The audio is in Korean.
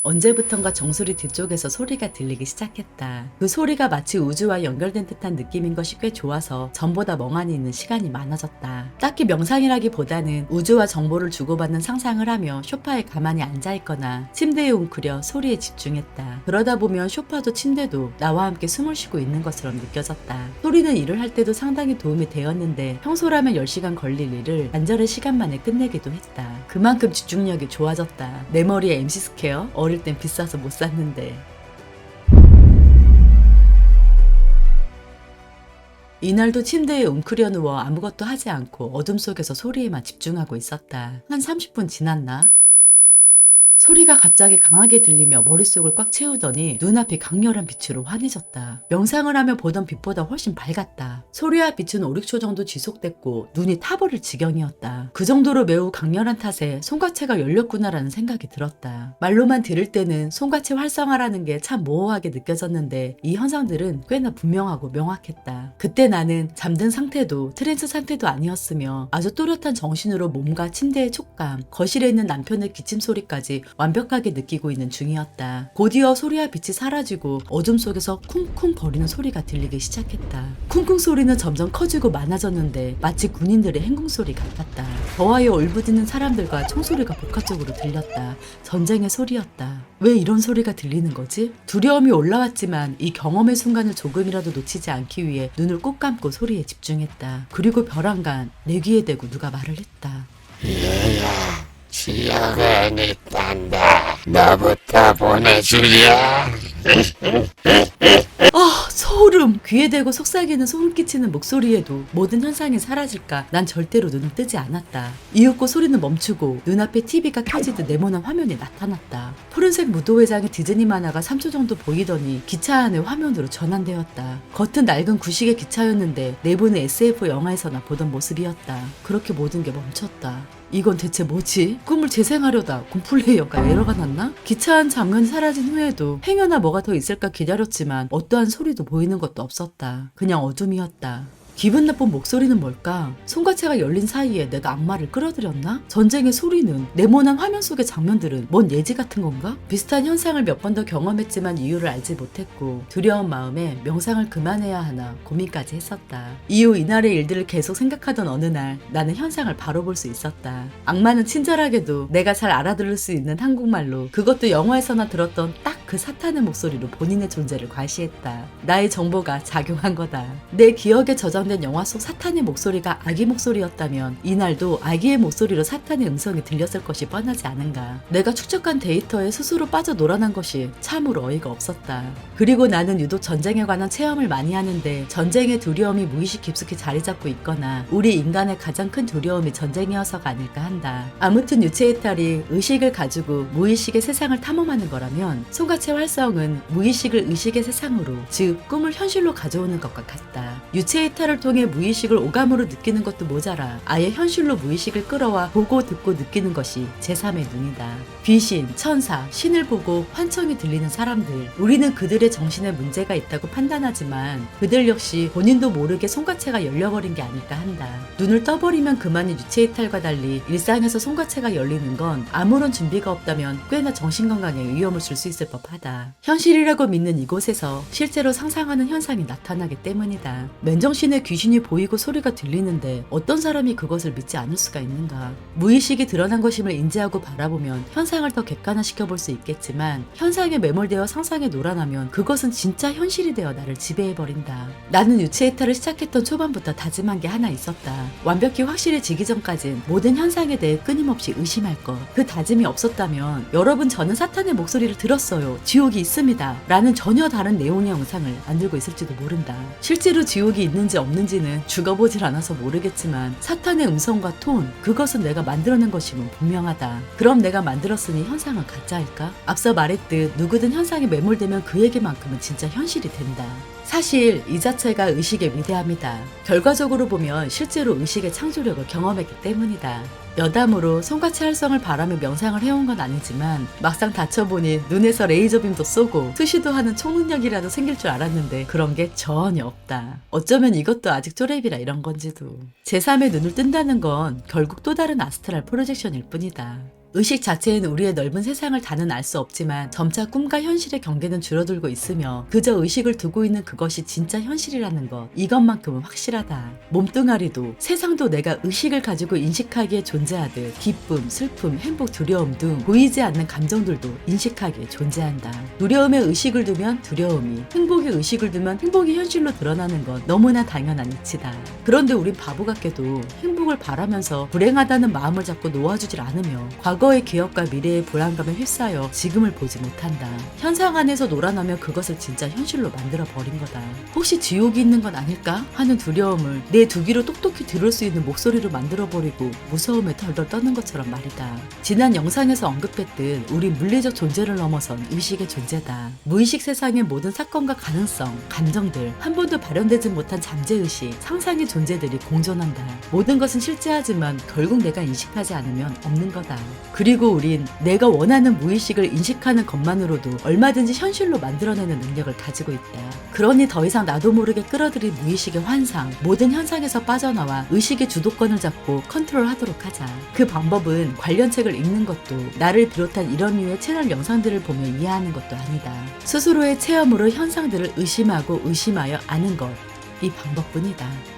언제부턴가 정수리 뒤쪽에서 소리가 들리기 시작했다. 그 소리가 마치 우주와 연결된 듯한 느낌인 것이 꽤 좋아서 전보다 멍하니 있는 시간이 많아졌다. 딱히 명상이라기보다는 우주와 정보를 주고받는 상상을 하며 소파에 가만히 앉아있거나 침대에 웅크려 소리에 집중했다. 그러다 보면 소파도 침대도 나와 함께 숨을 쉬고 있는 것처럼 느껴졌다. 소리는 일을 할 때도 상당히 도움이 되었는데 평소라면 10시간 걸릴 일을 단절의 시간 만에 끝내기도 했다. 그만큼 집중력이 좋아졌다. 내 머리에 MC 스퀘어? 어릴 땐 비싸서 못 샀는데. 이날도 침대에 웅크려 누워 아무것도 하지 않고 어둠 속에서 소리에만 집중하고 있었다. 한 30분 지났나? 소리가 갑자기 강하게 들리며 머릿속을 꽉 채우더니 눈앞이 강렬한 빛으로 환해졌다. 명상을 하며 보던 빛보다 훨씬 밝았다. 소리와 빛은 5, 6초 정도 지속됐고 눈이 타버릴 지경이었다. 그 정도로 매우 강렬한 탓에 손과체가 열렸구나라는 생각이 들었다. 말로만 들을 때는 손과체 활성화라는 게 참 모호하게 느껴졌는데 이 현상들은 꽤나 분명하고 명확했다. 그때 나는 잠든 상태도 트랜스 상태도 아니었으며 아주 또렷한 정신으로 몸과 침대의 촉감, 거실에 있는 남편의 기침 소리까지 완벽하게 느끼고 있는 중이었다. 곧이어 소리와 빛이 사라지고 어둠 속에서 쿵쿵 거리는 소리가 들리기 시작했다. 쿵쿵 소리는 점점 커지고 많아졌는데 마치 군인들의 행궁소리 같았다. 더하여 울부짖는 사람들과 총소리가 복합적으로 들렸다. 전쟁의 소리였다. 왜 이런 소리가 들리는 거지? 두려움이 올라왔지만 이 경험의 순간을 조금이라도 놓치지 않기 위해 눈을 꼭 감고 소리에 집중했다. 그리고 벼랑간 내 귀에 대고 누가 말을 했다. 얘야, 지역은 있단다. 너부터 보내줄래? 소름! 귀에 대고 속삭이는 소름 끼치는 목소리에도 모든 현상이 사라질까 난 절대로 눈을 뜨지 않았다. 이윽고 소리는 멈추고 눈앞에 TV가 켜지듯 네모난 화면이 나타났다. 푸른색 무도회장의 디즈니 만화가 3초 정도 보이더니 기차 안의 화면으로 전환되었다. 겉은 낡은 구식의 기차였는데 내부는 SF 영화에서나 보던 모습이었다. 그렇게 모든 게 멈췄다. 이건 대체 뭐지? 꿈을 재생하려다 곰플레이어가 에러가 났나? 기차 안 장면이 사라진 후에도 행여나 뭐가 더 있을까 기다렸지만 어떠한 소리도 보이는 것도 없었다. 그냥 어둠이었다. 기분 나쁜 목소리는 뭘까? 손과체가 열린 사이에 내가 악마를 끌어들였나? 전쟁의 소리는, 네모난 화면 속의 장면들은 뭔 예지 같은 건가? 비슷한 현상을 몇 번 더 경험했지만 이유를 알지 못했고 두려운 마음에 명상을 그만해야 하나 고민까지 했었다. 이후 이날의 일들을 계속 생각하던 어느 날 나는 현상을 바로 볼 수 있었다. 악마는 친절하게도 내가 잘 알아들을 수 있는 한국말로, 그것도 영화에서나 들었던 딱 그 사탄의 목소리로 본인의 존재를 과시했다. 나의 정보가 작용한 거다. 내 기억에 저장된 영화 속 사탄의 목소리가 아기 목소리였다면 이날도 아기의 목소리로 사탄의 음성이 들렸을 것이 뻔하지 않은가. 내가 축적한 데이터에 스스로 빠져 놀아난 것이 참으로 어이가 없었다. 그리고 나는 유독 전쟁에 관한 체험을 많이 하는데 전쟁의 두려움이 무의식 깊숙이 자리 잡고 있거나 우리 인간의 가장 큰 두려움이 전쟁이어서가 아닐까 한다. 아무튼 유체이탈이 의식을 가지고 무의식의 세상을 탐험하는 거라면 손과체 활성은 무의식을 의식의 세상으로, 즉 꿈을 현실로 가져오는 것과 같다. 유체이탈을 통해 무의식을 오감으로 느끼는 것도 모자라 아예 현실로 무의식을 끌어와 보고 듣고 느끼는 것이 제3의 눈이다. 귀신, 천사, 신을 보고 환청이 들리는 사람들, 우리는 그들의 정신에 문제가 있다고 판단하지만 그들 역시 본인도 모르게 손과체가 열려버린 게 아닐까 한다. 눈을 떠버리면 그만인 유체이탈과 달리 일상에서 손과체가 열리는 건 아무런 준비가 없다면 꽤나 정신건강에 위험을 줄 수 있을 법하다. 현실이라고 믿는 이곳에서 실제로 상상하는 현상이 나타나기 때문이다. 맨정신에 귀신이 보이고 소리가 들리는데 어떤 사람이 그것을 믿지 않을 수가 있는가. 무의식이 드러난 것임을 인지하고 바라보면 현상을 더 객관화시켜 볼 수 있겠지만 현상에 매몰되어 상상에 놀아나면 그것은 진짜 현실이 되어 나를 지배해버린다. 나는 유체이탈을 시작했던 초반부터 다짐한 게 하나 있었다. 완벽히 확실해지기 전까진 모든 현상에 대해 끊임없이 의심할 것. 그 다짐이 없었다면 여러분 저는 사탄의 목소리를 들었어요. 지옥이 있습니다. 라는 전혀 다른 내용의 영상을 만들고 있을지도 모른다. 실제로 지옥이 있는지 없는지는 죽어보질 않아서 모르겠지만 사탄의 음성과 톤, 그것은 내가 만들어낸 것임은 분명하다. 그럼 내가 만들었으니 현상은 가짜일까? 앞서 말했듯 누구든 현상에 매몰되면 그 얘기만큼은 진짜 현실이 된다. 사실 이 자체가 의식의 위대함이다. 결과적으로 보면 실제로 의식의 창조력을 경험했기 때문이다. 여담으로 손과체 활성을 바라며 명상을 해온 건 아니지만 막상 다쳐보니 눈에서 레이저빔도 쏘고 투시도 하는 초능력이라도 생길 줄 알았는데 그런 게 전혀 없다. 어쩌면 이것도 아직 쪼렙이라 이런 건지도. 제3의 눈을 뜬다는 건 결국 또 다른 아스트랄 프로젝션일 뿐이다. 의식 자체는 우리의 넓은 세상을 다는 알 수 없지만 점차 꿈과 현실의 경계는 줄어들고 있으며 그저 의식을 두고 있는 그것이 진짜 현실이라는 것, 이것만큼은 확실하다. 몸뚱아리도 세상도 내가 의식을 가지고 인식하기에 존재하듯 기쁨, 슬픔, 행복, 두려움 등 보이지 않는 감정들도 인식하기에 존재한다. 두려움에 의식을 두면 두려움이, 행복에 의식을 두면 행복이 현실로 드러나는 건 너무나 당연한 이치다. 그런데 우린 바보 같게도 행복을 바라면서 불행하다는 마음을 잡고 놓아주질 않으며 과거의 기억과 미래의 불안감에 휩싸여 지금을 보지 못한다. 현상 안에서 놀아나며 그것을 진짜 현실로 만들어 버린 거다. 혹시 지옥이 있는 건 아닐까 하는 두려움을 내 두 귀로 똑똑히 들을 수 있는 목소리로 만들어 버리고 무서움에 덜덜 떠는 것처럼 말이다. 지난 영상에서 언급했듯 우리 물리적 존재를 넘어선 의식의 존재다. 무의식 세상의 모든 사건과 가능성, 감정들, 한 번도 발현되지 못한 잠재의식, 상상의 존재들이 공존한다. 모든 것은 실제하지만 결국 내가 인식하지 않으면 없는 거다. 그리고 우린 내가 원하는 무의식을 인식하는 것만으로도 얼마든지 현실로 만들어내는 능력을 가지고 있다. 그러니 더 이상 나도 모르게 끌어들인 무의식의 환상, 모든 현상에서 빠져나와 의식의 주도권을 잡고 컨트롤하도록 하자. 그 방법은 관련 책을 읽는 것도, 나를 비롯한 이런 류의 채널 영상들을 보며 이해하는 것도 아니다. 스스로의 체험으로 현상들을 의심하고 의심하여 아는 것, 이 방법뿐이다.